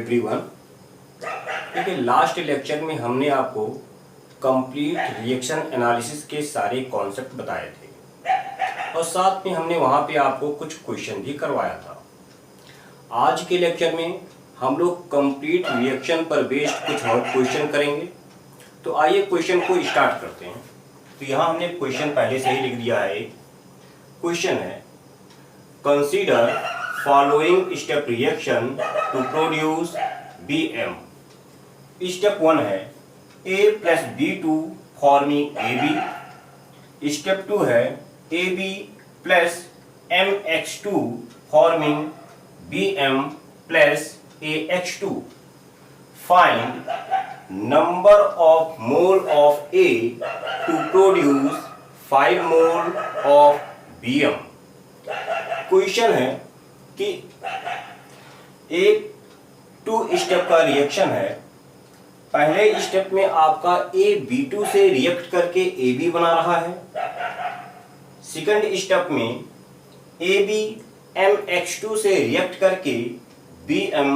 Everyone. देखिए last lecture में हमने आपको कंप्लीट रिएक्शन एनालिसिस के सारे कॉन्सेप्ट बताए थे और साथ में हमने वहाँ पे आपको कुछ क्वेश्चन भी करवाया था। आज के लेक्चर में हम लोग कंप्लीट रिएक्शन पर बेस्ड कुछ और क्वेश्चन करेंगे। तो आइए क्वेश्चन को स्टार्ट करते हैं। तो यहाँ हमने क्वेश्चन पहले से ही लिख दिया है। क्वेश्चन है consider following step reaction to produce BM। Step 1 है A plus B2 forming AB। Step 2 है AB plus MX2 forming BM plus AX2। Find number of mole of A to produce 5 mole of BM। Question है कि एक 2 step का reaction है। पहले step में आपका A B2 से रिएक्ट करके AB बना रहा है। सेकंड स्टेप में AB MX2 से रिएक्ट करके BM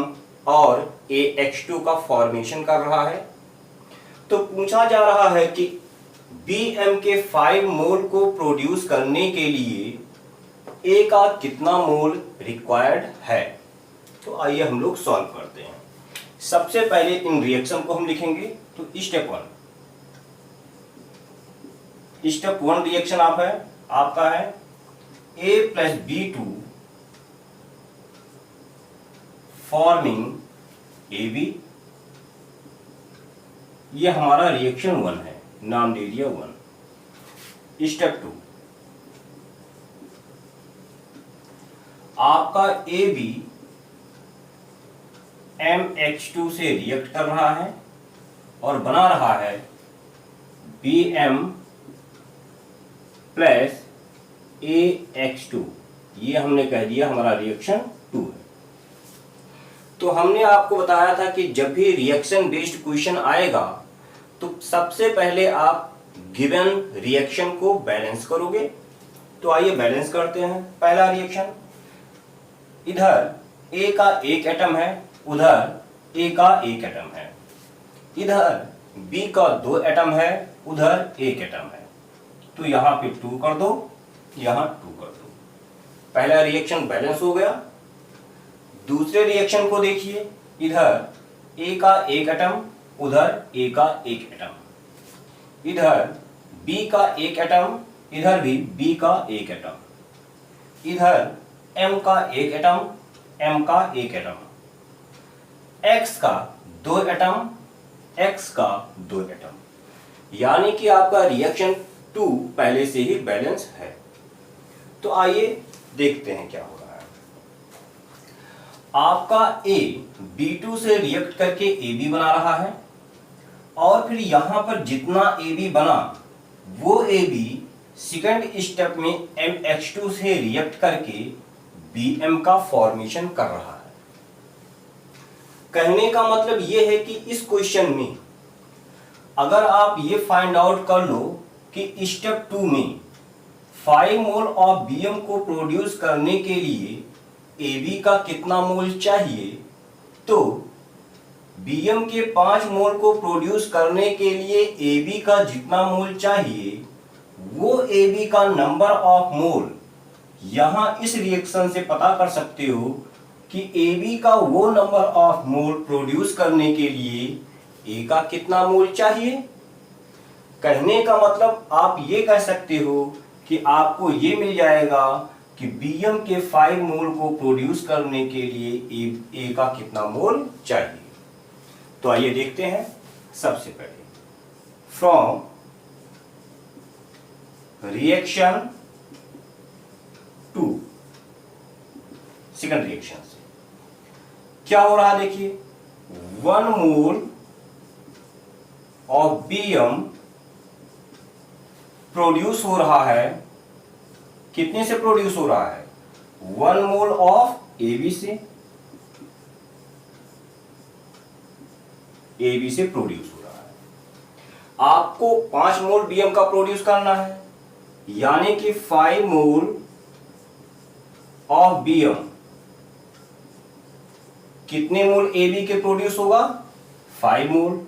और AX2 का फॉर्मेशन कर रहा है। तो पूछा जा रहा है कि BM के 5 मोल को प्रोड्यूस करने के लिए A का कितना मोल रिक्वायर्ड है। तो आइए हम लोग सॉल्व करते हैं। सबसे पहले इन रिएक्शन को हम लिखेंगे। तो स्टेप 1 रिएक्शन आपका है A plus B2 forming AB। ये हमारा रिएक्शन 1 है, नाम दे दिया 1। स्टेप 2 आपका AB MX2 से रिएक्ट कर रहा है और बना रहा है BM प्लस AX2। ये हमने कह दिया हमारा रिएक्शन 2 है। तो हमने आपको बताया था कि जब भी रिएक्शन बेस्ड क्वेश्चन आएगा तो सबसे पहले आप गिवन रिएक्शन को बैलेंस करोगे। तो आइए बैलेंस करते हैं। पहला रिएक्शन, इधर A का एक एटम है, उधर A का एक एटम है। इधर B का 2 एटम है, उधर 1 एटम है। तो यहाँ पे 2 कर दो, यहाँ 2 कर दो। पहला रिएक्शन बैलेंस हो गया। दूसरे रिएक्शन को देखिए, इधर A का एक एटम, उधर A का एक एटम। इधर B का एक एटम, इधर भी B का एक एटम। इधर M का एक एटम, M का एक एटम। X का 2 एटम, X का 2 एटम। यानी कि आपका रिएक्शन 2 पहले से ही बैलेंस है। तो आइए देखते हैं क्या हो रहा है। आपका A B2 से रिएक्ट करके AB बना रहा है और फिर यहां पर जितना AB बना वो AB सेकंड स्टेप में MX2 से रिएक्ट करके BM का फॉर्मेशन कर रहा है। कहने का मतलब यह है कि इस क्वेश्चन में अगर आप ये फाइंड आउट कर लो कि स्टेप 2 में 5 मोल ऑफ BM को प्रोड्यूस करने के लिए AB का कितना मोल चाहिए, तो BM के 5 मोल को प्रोड्यूस करने के लिए AB का जितना मोल चाहिए वो AB का नंबर ऑफ मोल यहां इस रिएक्शन से पता कर सकते हो कि AB का वो नंबर ऑफ मोल प्रोड्यूस करने के लिए A का कितना मोल चाहिए। कहने का मतलब आप ये कह सकते हो कि आपको ये मिल जाएगा कि BM के 5 मोल को प्रोड्यूस करने के लिए A का कितना मोल चाहिए। तो आइए देखते हैं। सबसे पहले फ्रॉम रिएक्शन 2 सेकंड रिएक्शन से क्या हो रहा है देखिए। 1 मोल ऑफ BM प्रोड्यूस हो रहा है। कितने से प्रोड्यूस हो रहा है? 1 मोल ऑफ AB से। AB से प्रोड्यूस हो रहा है। आपको 5 मोल BM का प्रोड्यूस करना है, यानी कि 5 मोल ऑफ BM कितने मोल ए बी के प्रोड्यूस होगा? 5 मोल।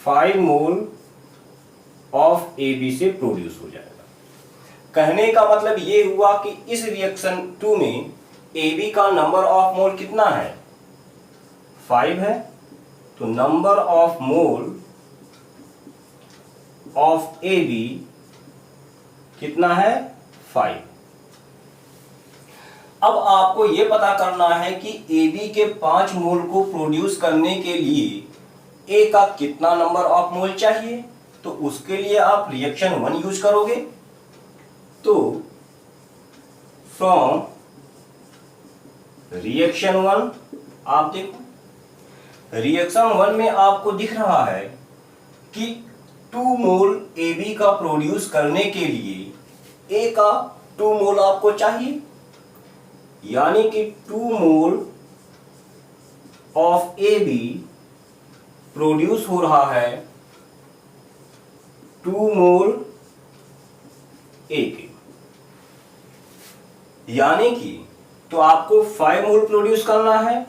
5 मोल ऑफ ए बी से प्रोड्यूस हो जाएगा। कहने का मतलब ये हुआ कि इस रिएक्शन 2 में ए बी का नंबर ऑफ मोल कितना है? 5 है। तो number of mole of A B कितना है? 5। अब आपको यह पता करना है कि ए बी के 5 मोल को प्रोड्यूस करने के लिए ए का कितना नंबर ऑफ मोल चाहिए। तो उसके लिए आप रिएक्शन 1 यूज करोगे। तो फ्रॉम रिएक्शन 1 आप देखो, रिएक्शन 1 में आपको दिख रहा है कि 2 मोल ए बी का प्रोड्यूस करने के लिए ए का 2 मोल आपको चाहिए, यानी कि 2 मोल ऑफ ए बी प्रोड्यूस हो रहा है 2 मोल ए के, यानी कि तो आपको 5 मोल प्रोड्यूस करना है।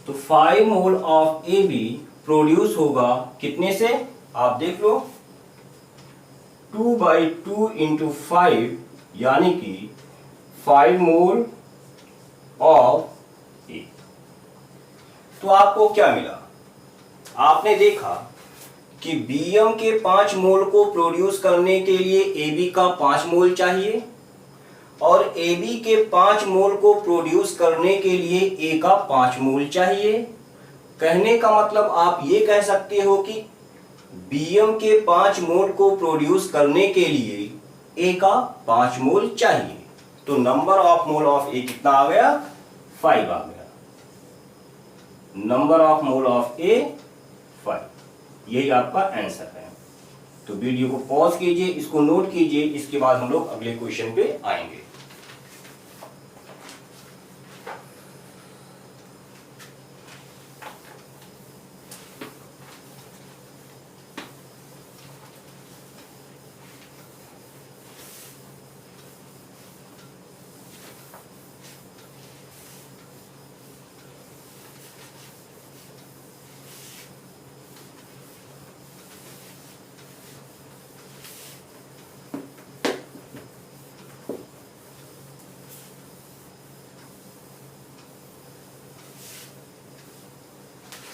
तो 5 mole of A B produce होगा कितने से? आप देख लो, 2/2 इंटू 5, यानी कि 5 मोल ऑफ ए। तो आपको क्या मिला? आपने देखा कि बीएम के 5 मोल को प्रोड्यूस करने के लिए एबी का 5 मोल चाहिए और एबी के 5 मोल को प्रोड्यूस करने के लिए ए का 5 मोल चाहिए। कहने का मतलब आप ये कह सकते हो कि बीएम के 5 मोल को प्रोड्यूस करने के लिए ए का 5 मोल चाहिए। तो नंबर ऑफ मोल ऑफ ए कितना आ गया? 5 आ गया। नंबर ऑफ मोल ऑफ ए 5। यही आपका आंसर है। तो वीडियो को पॉज कीजिए, इसको नोट कीजिए, इसके बाद हम लोग अगले क्वेश्चन पे आएंगे।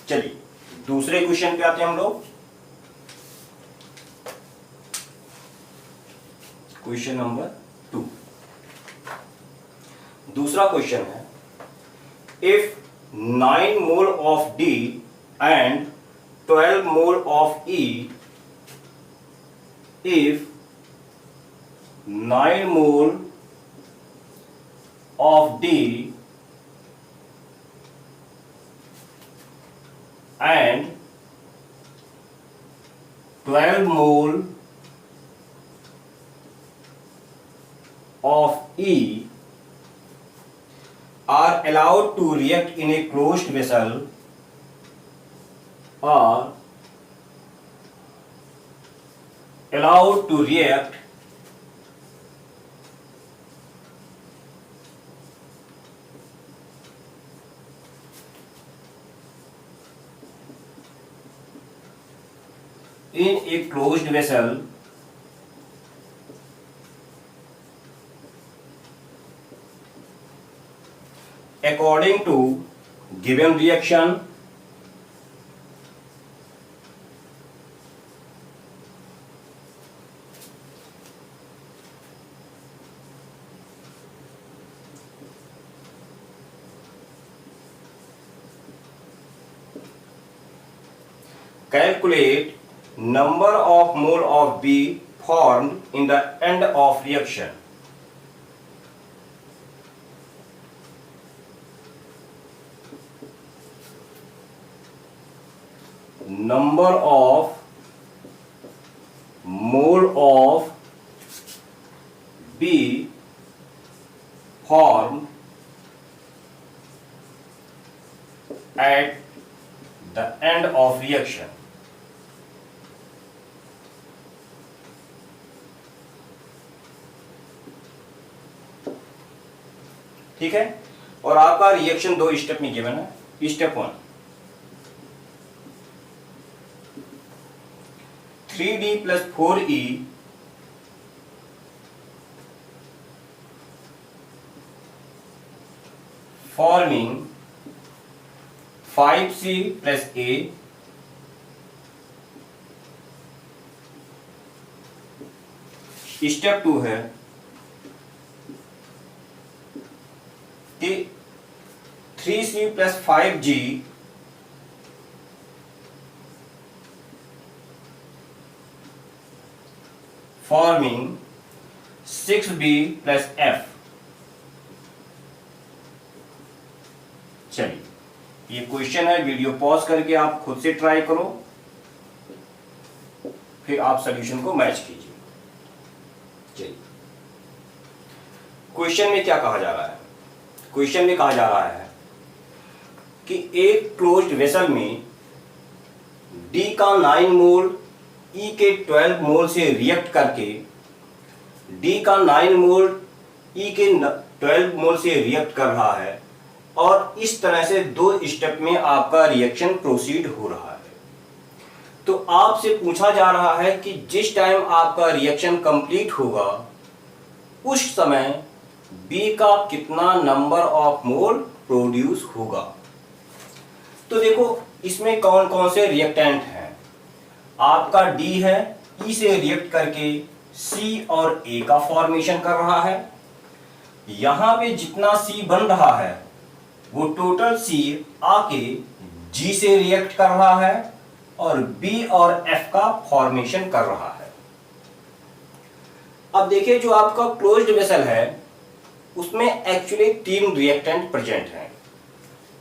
चलिए दूसरे क्वेश्चन पे आते हैं हम लोग। Question number 2। दूसरा क्वेश्चन है, if 9 mole of D and 12 mole of E, if 9 mole of D and 12 mole of E are allowed to react in a closed vessel or allowed to react in a closed vessel according to given reaction calculate number of mole of B formed in the end of reaction. Number of mole of B formed at the end of reaction. ठीक है। और आपका reaction 2 step में given है। Step 1, 3D + 4E forming 5C + A step 2 है कि 3C + 5G forming 6B + F। चलिए, ये क्वेश्चन है, वीडियो पॉज करके आप खुद से ट्राई करो, फिर आप सॉल्यूशन को मैच कीजिए। चलिए, क्वेश्चन में क्या कहा जा रहा है? क्वेश्चन में कहा जा रहा है कि एक क्लोज्ड वेसल में D का 9 मोल E के 12 मोल से रिएक्ट करके D का 9 मोल E के 12 मोल से रिएक्ट कर रहा है, और इस तरह से 2 स्टेप में आपका रिएक्शन प्रोसीड हो रहा है। तो आपसे पूछा जा रहा है कि जिस टाइम आपका रिएक्शन कंप्लीट होगा उस समय B का कितना नंबर ऑफ मोल प्रोड्यूस होगा। तो देखो, इसमें कौन कौन से रिएक्टेंट हैं। आपका D है, E से रिएक्ट करके C और A का फॉर्मेशन कर रहा है। यहां पे जितना C बन रहा है वो टोटल C आके G से रिएक्ट कर रहा है और B और F का फॉर्मेशन कर रहा है। अब देखिए, जो आपका क्लोज्ड वेसल है उसमें एक्चुअली 3 रिएक्टेंट प्रेजेंट हैं।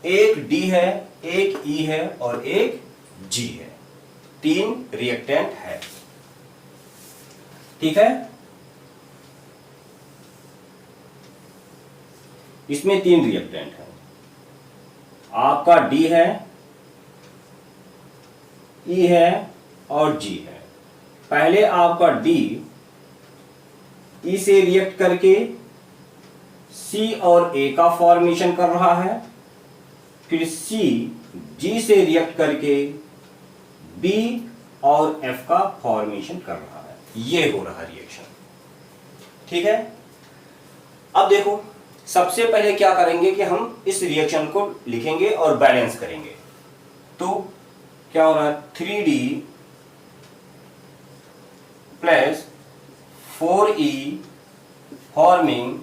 एक D है, एक E है और एक G है। 3 रिएक्टेंट है, ठीक है। इसमें 3 रिएक्टेंट है। आपका D है, E है और G है। पहले आपका D E से रिएक्ट करके C और A का फॉर्मेशन कर रहा है, फिर C G से रिएक्ट करके B और F का फॉर्मेशन कर रहा है। ये हो रहा रिएक्शन, ठीक है। अब देखो, सबसे पहले क्या करेंगे कि हम इस रिएक्शन को लिखेंगे और बैलेंस करेंगे। तो क्या हो रहा है, 3D + 4E forming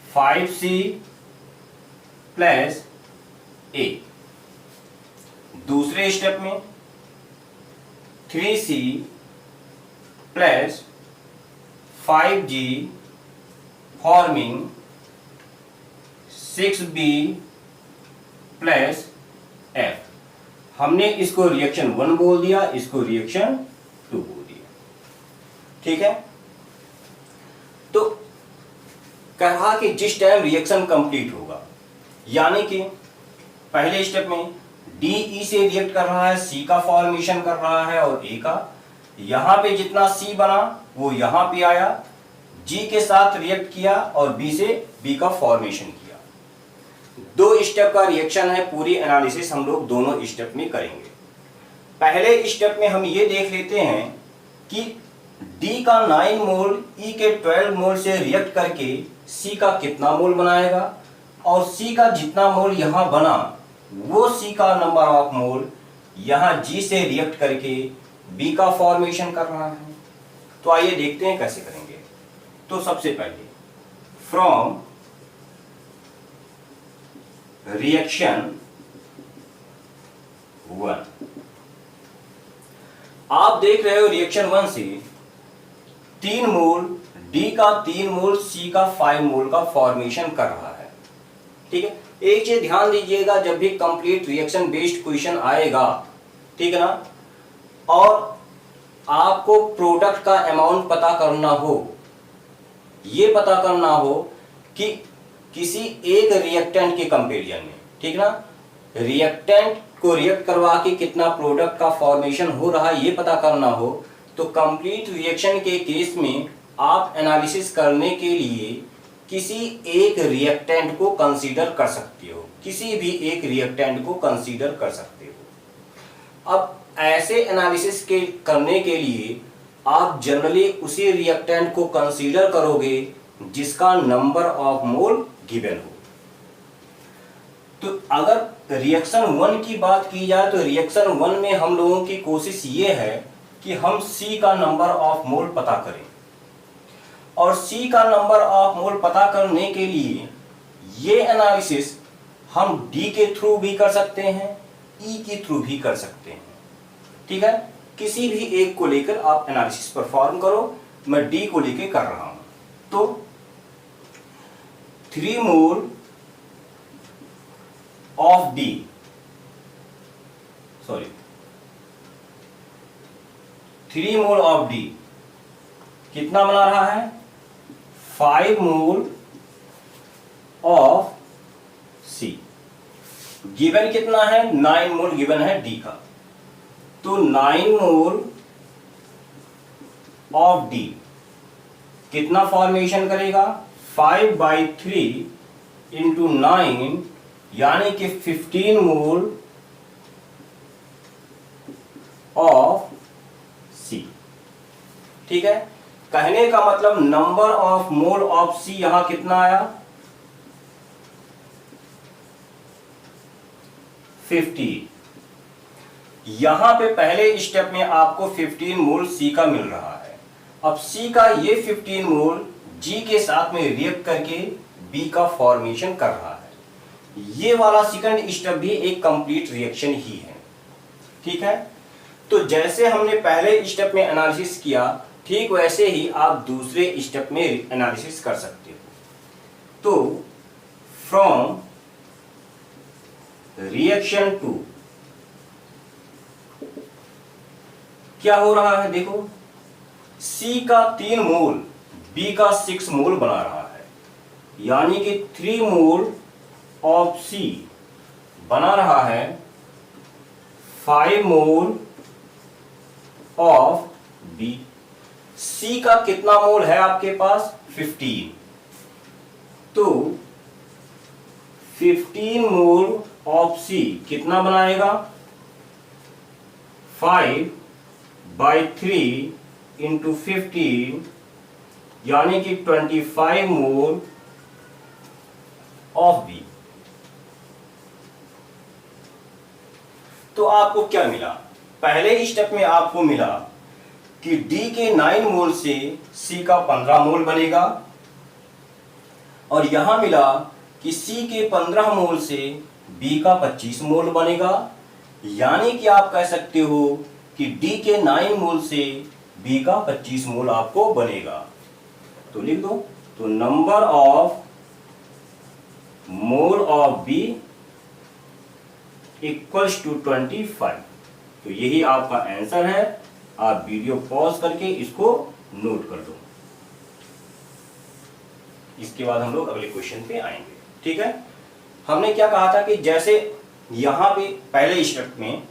5C + A। दूसरे स्टेप में 3C + 5G forming 6B + F। हमने इसको रिएक्शन 1 बोल दिया, इसको रिएक्शन 2 बोल दिया, ठीक है। तो कहा कि जिस टाइम रिएक्शन कंप्लीट होगा, यानी कि पहले स्टेप में D E से रिएक्ट कर रहा है, C का फॉर्मेशन कर रहा है और A का, यहां पे जितना C बना वो यहां पे आया, G के साथ रिएक्ट किया और B से B का फॉर्मेशन किया। 2 स्टेप का रिएक्शन है, पूरी एनालिसिस हम लोग दोनों स्टेप में करेंगे। पहले स्टेप में हम ये देख लेते हैं कि D का 9 मोल E के 12 मोल से रिएक्ट करके C का कितना मोल बनाएगा, और C का जितना मोल यहां बना वो C का नंबर ऑफ मोल यहां G से रिएक्ट करके B का फॉर्मेशन कर रहा है। तो आइए देखते हैं कैसे करेंगे। तो सबसे पहले फ्रॉम रिएक्शन 1, आप देख रहे हो रिएक्शन 1 से 3 मोल D का 3 मोल C का 5 मोल का फॉर्मेशन कर रहा है, ठीक है। एक चीज ध्यान दीजिएगा, जब भी कंप्लीट रिएक्शन बेस्ड क्वेश्चन आएगा, ठीक है ना, और आपको प्रोडक्ट का अमाउंट पता करना हो, ये पता करना हो कि किसी एक रिएक्टेंट के कंपेरिजन में, ठीक ना, रिएक्टेंट को रिएक्ट करवा के कितना प्रोडक्ट का फॉर्मेशन हो रहा है ये पता करना हो, तो कंप्लीट रिएक्शन के केस में आप एनालिसिस करने के लिए किसी एक रिएक्टेंट को कंसीडर कर सकते हो, किसी भी एक रिएक्टेंट को कंसीडर कर सकते हो। अब ऐसे एनालिसिस के करने के लिए आप जनरली उसी रिएक्टेंट को कंसीडर करोगे जिसका नंबर ऑफ मोल गिवन हो। तो अगर रिएक्शन 1 की बात की जाए तो रिएक्शन 1 में हम लोगों की कोशिश ये है कि हम C का नंबर ऑफ मोल पता करें, और C का नंबर ऑफ मोल पता करने के लिए ये एनालिसिस हम D के थ्रू भी कर सकते हैं, E के थ्रू भी कर सकते हैं। ठीक है, किसी भी एक को लेकर आप एनालिसिस परफॉर्म करो। मैं D को लेकर कर रहा हूं, तो 3 mole of D, sorry 3 mole of D कितना बना रहा है? 5 मोल ऑफ C। गिवन कितना है? 9 मोल गिवन है D का। तो 9 मोल ऑफ D कितना फॉर्मेशन करेगा? 5/3 इंटू 9 यानी कि 15 मोल ऑफ C। ठीक है, कहने का मतलब number of mole of C यहां कितना आया? 50। यहां पे पहले स्टेप में आपको 15 मोल C का मिल रहा है। अब C का ये 15 मोल G के साथ में रिएक्ट करके B का फॉर्मेशन कर रहा है। ये वाला सेकंड स्टेप भी एक कंप्लीट रिएक्शन ही है। ठीक है, तो जैसे हमने पहले स्टेप में एनालिसिस किया, ठीक वैसे ही आप दूसरे स्टेप में एनालिसिस कर सकते हो। तो फ्रॉम रिएक्शन 2 क्या हो रहा है? देखो, C का 3 मोल B का 6 मोल बना रहा है, यानी कि 3 मोल ऑफ C बना रहा है 5 मोल ऑफ B। C का कितना मोल है आपके पास? 15। तो 15 मोल ऑफ C कितना बनाएगा? 5/3 इंटू 15 यानी कि 25 मोल ऑफ B। तो आपको क्या मिला? पहले स्टेप में आपको मिला कि D के 9 मोल से C का 15 मोल बनेगा, और यहां मिला कि C के 15 मोल से B का 25 मोल बनेगा, यानी कि आप कह सकते हो कि D के 9 मोल से B का 25 मोल आपको बनेगा। तो लिख दो, तो number of mole of B equals to 25। तो यही आपका आंसर है। आप वीडियो पॉज करके इसको नोट कर दो। इसके बाद हम लोग अगले क्वेश्चन पे आएंगे। ठीक है, हमने क्या कहा था कि जैसे यहां पे पहले स्टेप में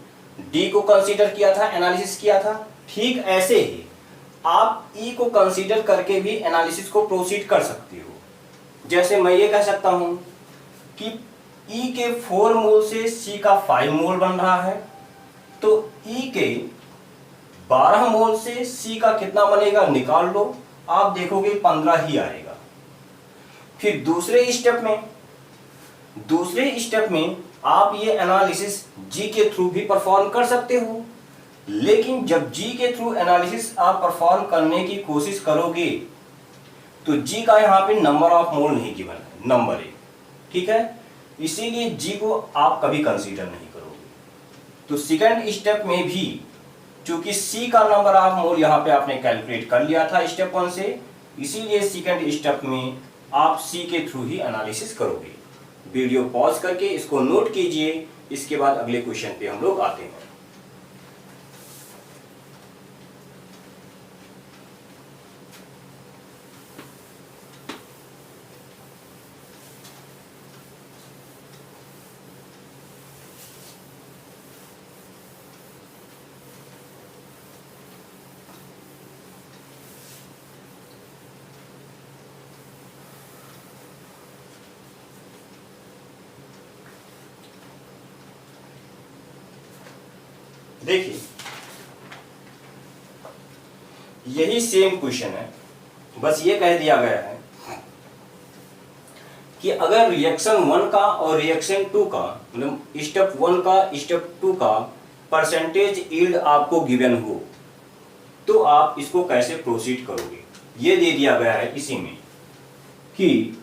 डी को कंसीडर किया था, एनालिसिस किया था, ठीक ऐसे ही आप ई को कंसीडर करके भी एनालिसिस को प्रोसीड कर सकते हो। जैसे मैं ये कह सकता हूं कि ई के 4 मोल से सी का 5 मोल बन रहा है, तो ई के 12 मोल से सी का कितना बनेगा निकाल लो, आप देखोगे 15 ही आएगा। फिर दूसरे स्टेप में आप ये एनालिसिस जी के थ्रू भी परफॉर्म कर सकते हो, लेकिन जब जी के थ्रू एनालिसिस आप परफॉर्म करने की कोशिश करोगे तो जी का यहां पे नंबर ऑफ मोल नहीं गिवन है, नंबर है, ठीक है, इसीलिए जी को आप कभी कंसीडर नहीं करोगे। तो सेकंड स्टेप में भी चूंकि सी का नंबर ऑफ मोल यहां पे आपने कैलकुलेट कर लिया था स्टेप 1 से, इसीलिए सेकंड स्टेप में आप सी के थ्रू ही एनालिसिस करोगे। वीडियो पॉज करके इसको नोट कीजिए, इसके बाद अगले क्वेश्चन पे हम लोग आते हैं। देखिए यही सेम क्वेश्चन है, बस ये कह दिया गया है कि अगर रिएक्शन 1 का और रिएक्शन 2 का, मतलब स्टेप 1 का स्टेप 2 का परसेंटेज यील्ड आपको गिवन हो तो आप इसको कैसे प्रोसीड करोगे। ये दे दिया गया है इसी में कि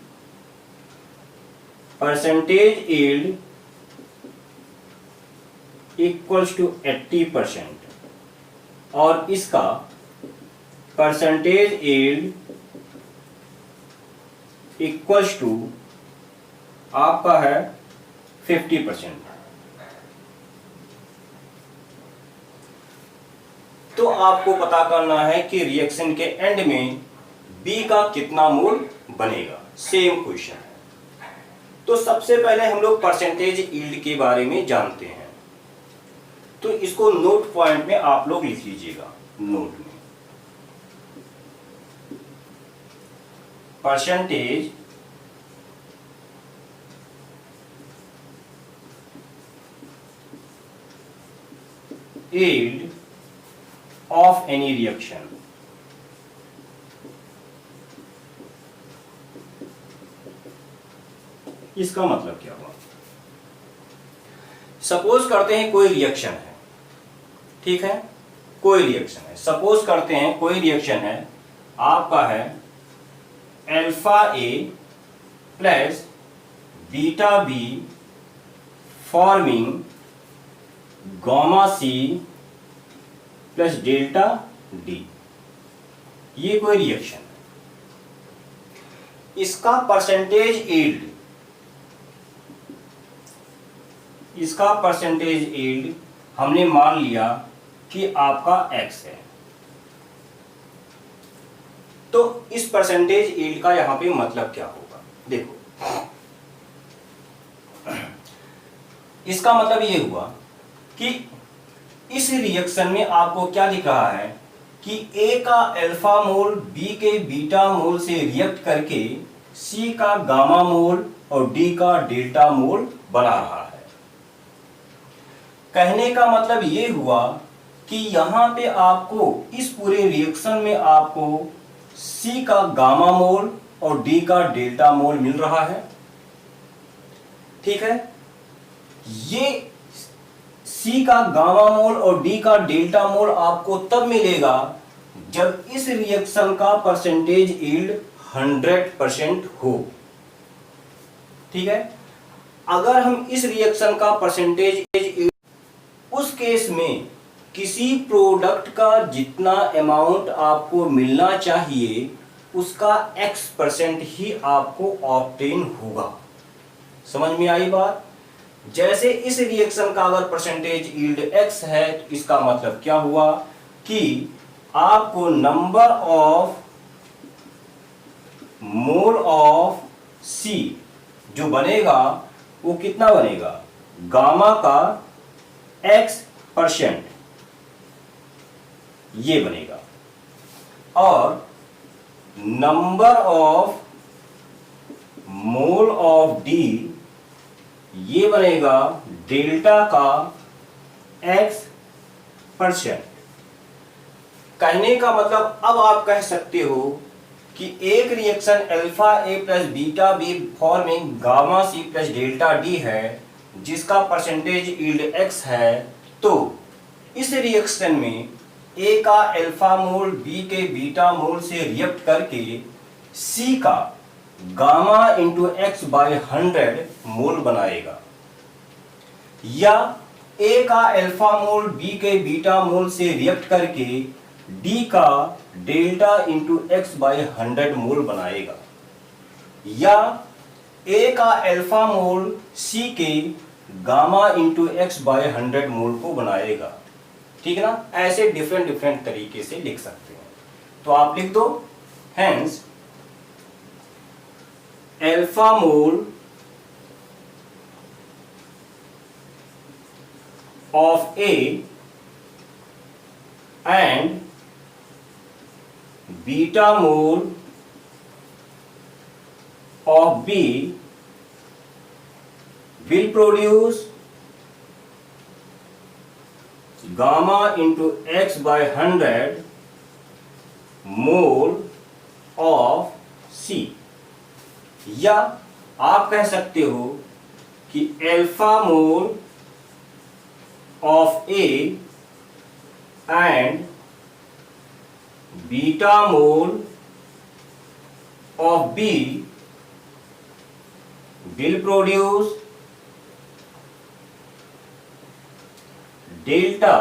परसेंटेज यील्ड इक्वल्स टू 80% और इसका परसेंटेज यील्ड इक्वल्स टू आपका है 50%। तो आपको पता करना है कि रिएक्शन के एंड में बी का कितना मोल बनेगा। सेम क्वेश्चन है। तो सबसे पहले हम लोग परसेंटेज यील्ड के बारे में जानते हैं, तो इसको नोट पॉइंट में आप लोग लिख लीजिएगा। नोट में percentage yield of any reaction. इसका मतलब क्या हुआ, सपोज करते हैं कोई रिएक्शन है, ठीक है, कोई रिएक्शन है, सपोज करते हैं कोई रिएक्शन है आपका है alpha A plus beta B forming gamma C plus delta D. ये कोई रिएक्शन है, इसका परसेंटेज यील्ड, इसका परसेंटेज यील्ड हमने मान लिया कि आपका x है। तो इस परसेंटेज यील्ड का यहां पे मतलब क्या होगा, देखो इसका मतलब ये हुआ कि इस रिएक्शन में आपको क्या दिख रहा है कि A का अल्फा मोल B के बीटा मोल से रिएक्ट करके C का गामा मोल और D का डेल्टा मोल बना रहा है। कहने का मतलब ये हुआ कि यहां पे आपको इस पूरे रिएक्शन में आपको C का गामा मोल और D का डेल्टा मोल मिल रहा है, ठीक है। ये C का गामा मोल और D का डेल्टा मोल आपको तब मिलेगा जब इस रिएक्शन का परसेंटेज यील्ड 100% हो, ठीक है। अगर हम इस रिएक्शन का परसेंटेज यील्ड, उस केस में किसी प्रोडक्ट का जितना अमाउंट आपको मिलना चाहिए उसका x% ही आपको ऑब्टेन होगा। समझ में आई बात। जैसे इस रिएक्शन का अगर परसेंटेज यील्ड x है तो इसका मतलब क्या हुआ कि आपको number of mole of C जो बनेगा वो कितना बनेगा, गामा का x% ये बनेगा, और number of mole of D ये बनेगा डेल्टा का x%। कहने का मतलब अब आप कह सकते हो कि एक reaction alpha A plus beta B forming gamma C plus delta D है जिसका परसेंटेज यील्ड x है, तो इस रिएक्शन में ए का अल्फा मोल बी के बीटा मोल से रिएक्ट करके सी का गामा इंटू एक्स बाय 100 मोल बनाएगा, या ए का अल्फा मोल बी के बीटा मोल से रिएक्ट करके डी का डेल्टा इंटू एक्स बाय 100 मोल बनाएगा, या ए का अल्फा मोल सी के गामा इंटू एक्स बाय 100 मोल को बनाएगा, ठीक है ना। ऐसे डिफरेंट तरीके से लिख सकते हैं। तो आप लिख दो hence alpha mole of A and beta mole of B will produce gamma into X by 100 mole of C, या आप कह सकते हो कि alpha mole of A and beta mole of B will produce delta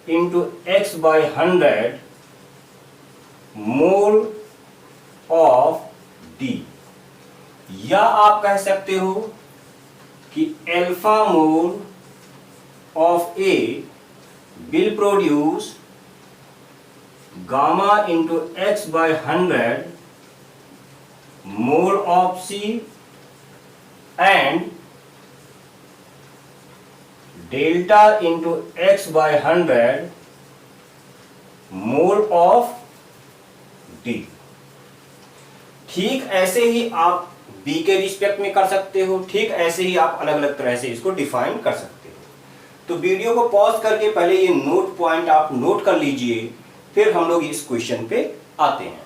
into x by 100 mole of D, या आप कह सकते हो कि alpha mole of A will produce gamma into x by 100 mole of C and delta into x by 100 mole of D। ठीक ऐसे ही आप B के रिस्पेक्ट में कर सकते हो, ठीक ऐसे ही आप अलग अलग तरह से इसको डिफाइन कर सकते हो। तो वीडियो को पॉज करके पहले ये नोट पॉइंट आप नोट कर लीजिए, फिर हम लोग इस क्वेश्चन पे आते हैं।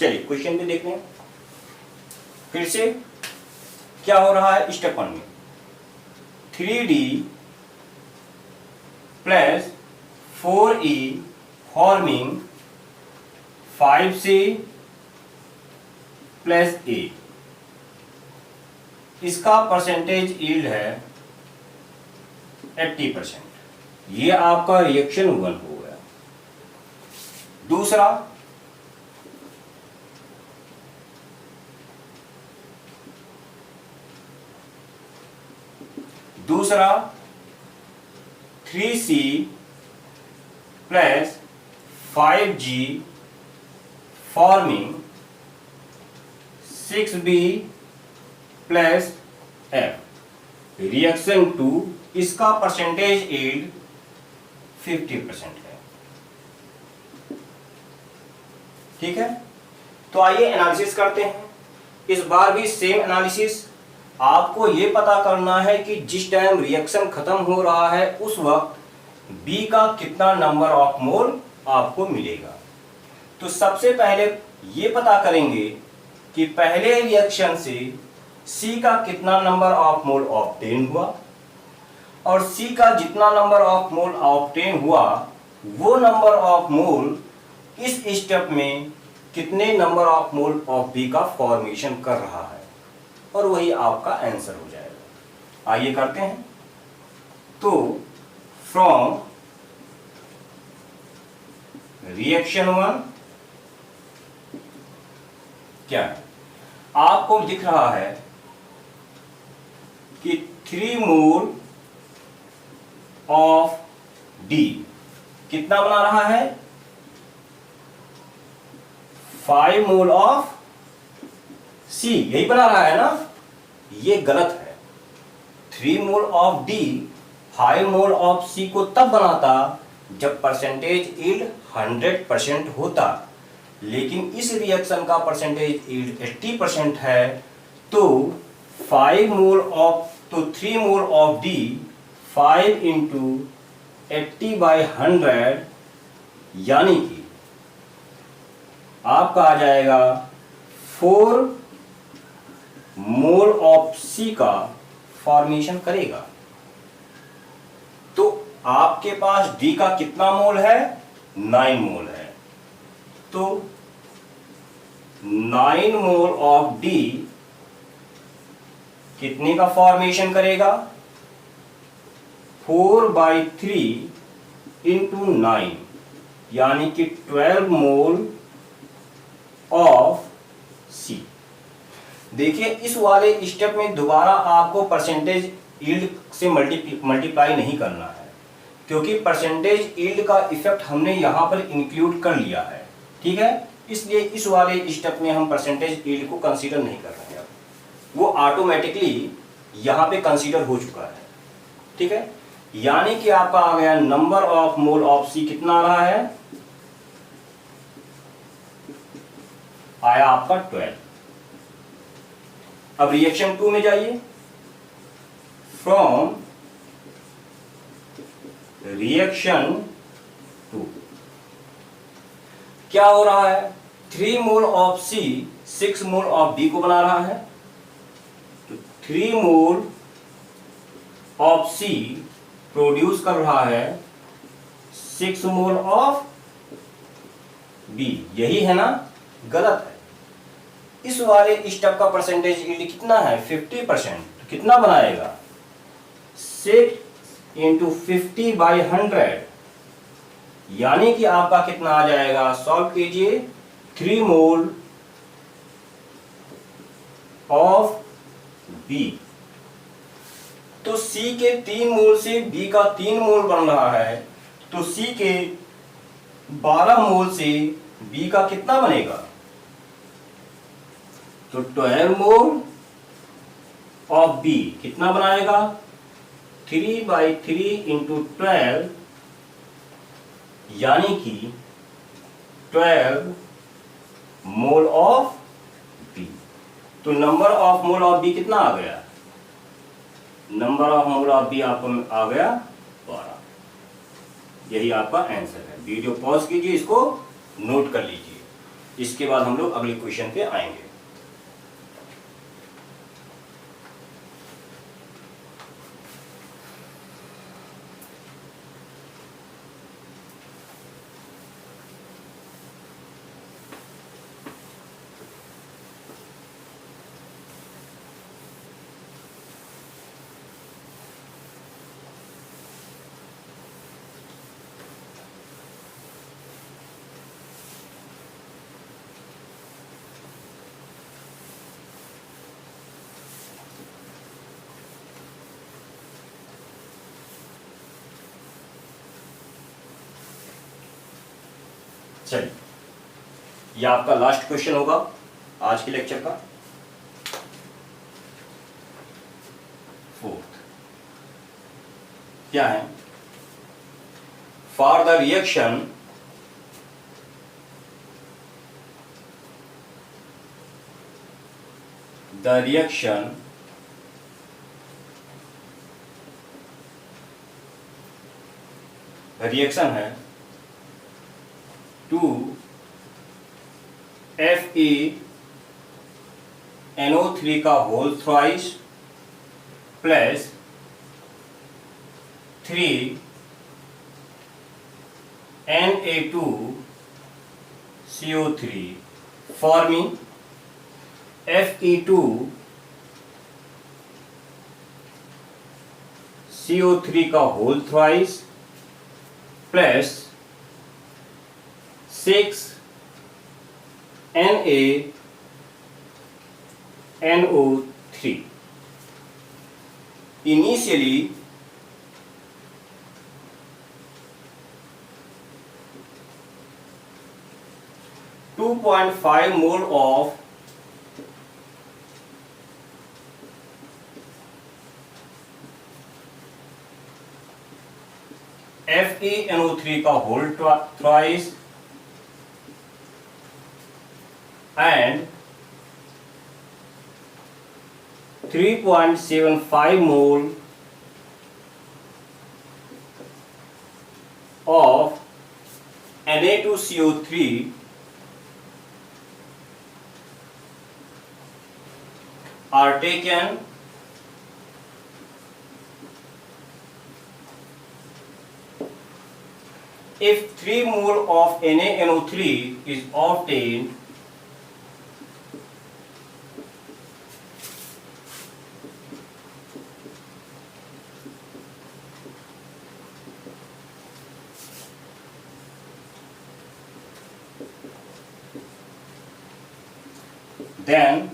चलिए क्वेश्चन पे देखते हैं फिर से क्या हो रहा है। स्टेप 1 में 3D plus 4E forming 5C plus A, इसका परसेंटेज यील्ड है 80%। ये आपका रिएक्शन 1 हो गया। दूसरा दूसरा 3C plus 5G forming 6B plus F, reaction 2, इसका परसेंटेज यील्ड 50% है। ठीक है, तो आइए एनालिसिस करते हैं। इस बार भी सेम एनालिसिस। आपको ये पता करना है कि जिस टाइम रिएक्शन खत्म हो रहा है उस वक्त B का कितना नंबर ऑफ मोल आपको मिलेगा। तो सबसे पहले ये पता करेंगे कि पहले रिएक्शन से C का कितना नंबर ऑफ मोल ऑब्टेन हुआ, और C का जितना नंबर ऑफ मोल ऑब्टेन हुआ वो नंबर ऑफ मोल इस स्टेप में कितने number of mole of B का फॉर्मेशन कर रहा है, और वही आपका आंसर हो जाएगा। आइए करते हैं। तो फ्रॉम रिएक्शन 1 क्या है, आपको दिख रहा है कि 3 मोल ऑफ D कितना बना रहा है, 5 मोल ऑफ C, यही बना रहा है ना। ये गलत है। 3 mole of D 5 mole of C को तब बनाता जब परसेंटेज यील्ड 100% होता, लेकिन इस रिएक्शन का परसेंटेज यील्ड 80% है। तो 3 मोल ऑफ D 5 इंटू 80/100 यानी कि आपका आ जाएगा 4 मोल ऑफ C का फॉर्मेशन करेगा। तो आपके पास D का कितना मोल है, 9 मोल है। तो 9 मोल ऑफ D कितने का फॉर्मेशन करेगा, 4/3 इंटू 9 यानी कि 12 मोल ऑफ C। देखिए इस वाले स्टेप में दोबारा आपको परसेंटेज यील्ड से मल्टीप्लाई नहीं करना है, क्योंकि परसेंटेज यील्ड का इफेक्ट हमने यहां पर इंक्लूड कर लिया है। ठीक है, इसलिए इस वाले स्टेप में हम परसेंटेज यील्ड को कंसीडर नहीं कर रहे हैं। वो ऑटोमेटिकली यहां पे कंसीडर हो चुका है। ठीक है, यानी कि आपका आ गया नंबर ऑफ मोल ऑफ सी कितना आ रहा है, आया आपका 12। अब रिएक्शन 2 में जाइए, फ्रॉम रिएक्शन 2 क्या हो रहा है, 3 mole of C 6 mole of B को बना रहा है। तो 3 मोल ऑफ सी प्रोड्यूस कर रहा है 6 मोल ऑफ बी, यही है ना, गलत है। इस वाले स्टेप का परसेंटेज यील्ड कितना है, 50%। कितना बनाएगा, 6 इंटू 50/100, यानी कि आपका कितना आ जाएगा, सॉल्व कीजिए, 3 मोल ऑफ बी। तो सी के 3 मोल से बी का 3 मोल बन रहा है, तो सी के 12 मोल से बी का कितना बनेगा, तो 12 मोल ऑफ बी कितना बनाएगा, 3/3 इंटू 12, यानी कि 12 मोल ऑफ बी। तो number of mole of B कितना आ गया, number of mole of B आपको आ गया 12। यही आपका आंसर है। वीडियो पॉज कीजिए, इसको नोट कर लीजिए, इसके बाद हम लोग अगले क्वेश्चन पे आएंगे। चलिए, यह आपका लास्ट क्वेश्चन होगा आज के लेक्चर का, 4th। क्या है, फॉर द रिएक्शन रिएक्शन है 2 FeNO3 का whole thrice plus 3 Na2CO3 forming Fe2CO3 का whole thrice plus 6 NaNO3। Initially, (2.5 mole of FeNO3 का whole thrice and 3.75 mole of Na2CO3 are taken if 3 mole of NaNO3 is obtained then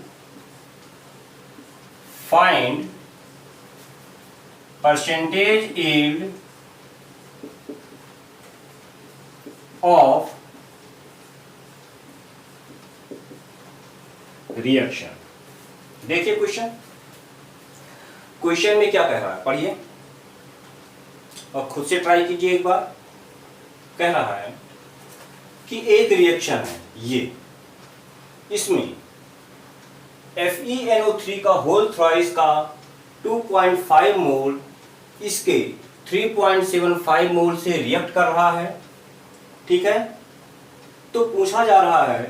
find percentage yield of reaction. देखिए question, question में क्या कह रहा है, पढ़िए और खुद से ट्राई कीजिए एक बार। कह रहा है कि एक रिएक्शन है ये, इसमें FeNO3 का होल थ्राइस का 2.5 मोल इसके 3.75 मोल से रिएक्ट कर रहा है, ठीक है। तो पूछा जा रहा है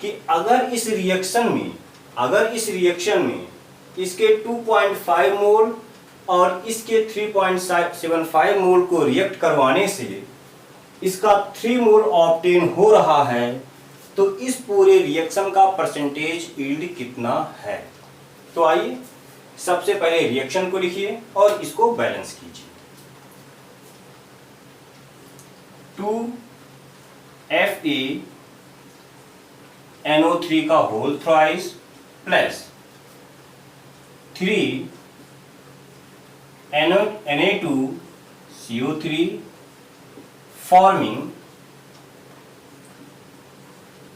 कि अगर इस रिएक्शन में इसके 2.5 मोल और इसके 3.75 मोल को रिएक्ट करवाने से इसका 3 मोल ऑब्टेन हो रहा है, तो इस पूरे रिएक्शन का परसेंटेज यील्ड कितना है। तो आइए सबसे पहले रिएक्शन को लिखिए और इसको बैलेंस कीजिए। 2FeNO3 का whole thrice plus 3Na2CO3 forming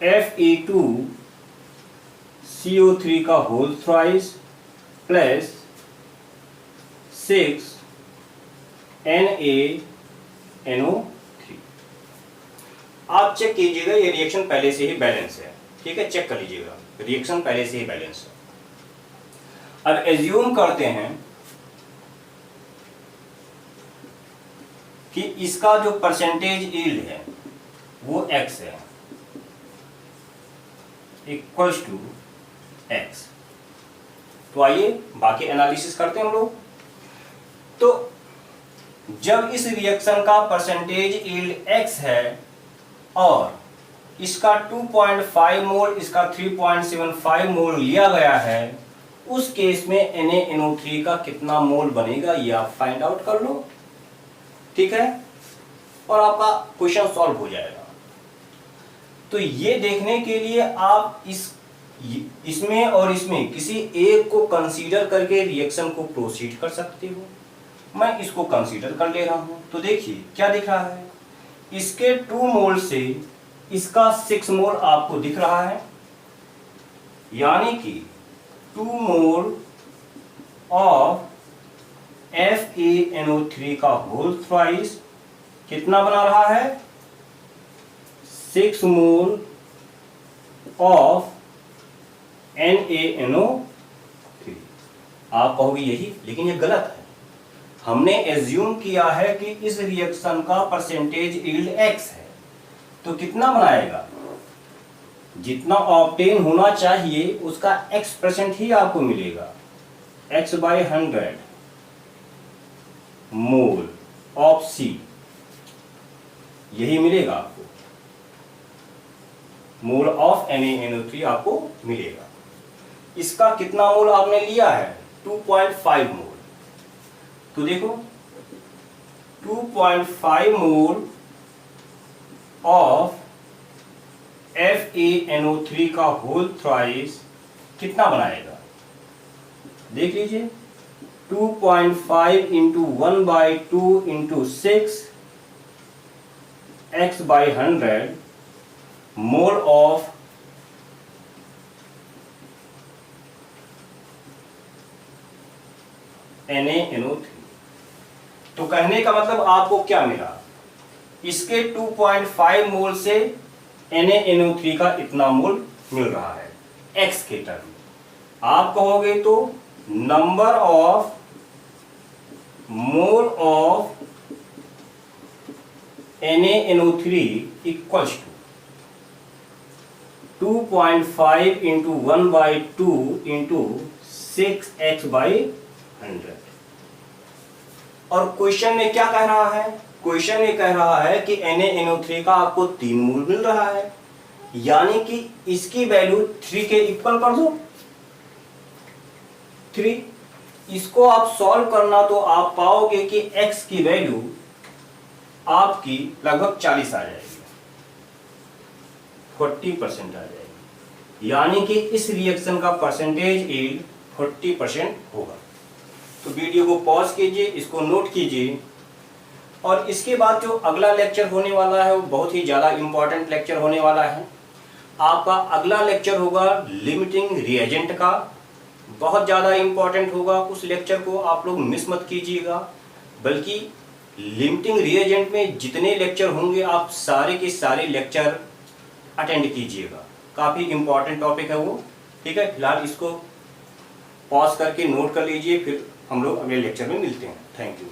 Fe2CO3 का होल थ्राइस प्लस 6NaNO3। आप चेक कीजिएगा ये रिएक्शन पहले से ही बैलेंस है, ठीक है, चेक कर लीजिएगा रिएक्शन पहले से ही बैलेंस है। अब एज्यूम करते हैं कि इसका जो परसेंटेज यील्ड है वो x है, इक्वल्स टू x। तो आइए बाकी एनालिसिस करते हैं हम लोग। तो जब इस रिएक्शन का परसेंटेज यील्ड x है और इसका 2.5 मोल इसका 3.75 मोल लिया गया है, उस केस में NaNO3 का कितना मोल बनेगा ये आप फाइंड आउट कर लो, ठीक है, और आपका क्वेश्चन सॉल्व हो जाएगा। तो ये देखने के लिए आप इसमें और इसमें किसी एक को कंसीडर करके रिएक्शन को प्रोसीड कर सकते हो। मैं इसको कंसीडर कर ले रहा हूं। तो देखिए क्या दिख रहा है, इसके 2 मोल से इसका 6 मोल आपको दिख रहा है, यानी कि 2 मोल ऑफ FeNO3 का होल थ्राइस कितना बना रहा है, 6 मोल ऑफ NaNO3। आप कहोगे यही, लेकिन ये गलत है। हमने एज्यूम किया है कि इस रिएक्शन का परसेंटेज यील्ड x है, तो कितना बनाएगा, जितना ऑब्टेन होना चाहिए उसका x% ही आपको मिलेगा, x/100 मोल ऑफ C, यही मिलेगा आपको, मोल ऑफ NaNO3 आपको मिलेगा। इसका कितना मोल आपने लिया है, 2.5 मोल। तो देखो 2.5 मोल ऑफ FeNO3 का होल थ्राइस कितना बनाएगा, देख लीजिए, 2.5 into 1/2 into 6 x/100 mole of NaNO3। तो कहने का मतलब आपको क्या मिला, इसके 2.5 मोल से NaNO3 का इतना मोल मिल रहा है x के टर्म में। आप कहोगे तो number of mole of NaNO3 equals to 2.5 into 1/2 into 6x/100। और क्वेश्चन में क्या कह रहा है, क्वेश्चन में कह रहा है कि NaNO3 का आपको 3 मोल मिल रहा है, यानी कि इसकी वैल्यू 3 के इक्वल कर दो, 3। इसको आप सॉल्व करना तो आप पाओगे कि x की वैल्यू आपकी लगभग 40 आ जाएगी, 40% आ जाएगी, यानी कि इस रिएक्शन का परसेंटेज यील्ड 40% होगा। तो वीडियो को पॉज कीजिए, इसको नोट कीजिए, और इसके बाद जो अगला लेक्चर होने वाला है वो बहुत ही ज़्यादा इम्पॉर्टेंट लेक्चर होने वाला है। आपका अगला लेक्चर होगा लिमिटिंग रिएजेंट का, बहुत ज़्यादा इम्पॉर्टेंट होगा, उस लेक्चर को आप लोग मिस मत कीजिएगा। बल्कि लिमिटिंग रिएजेंट में जितने लेक्चर होंगे आप सारे के सारे लेक्चर अटेंड कीजिएगा, काफ़ी इम्पॉर्टेंट टॉपिक है वो। ठीक है, फिलहाल इसको पॉज करके नोट कर लीजिए, फिर हम लोग अगले लेक्चर में मिलते हैं। Thank you.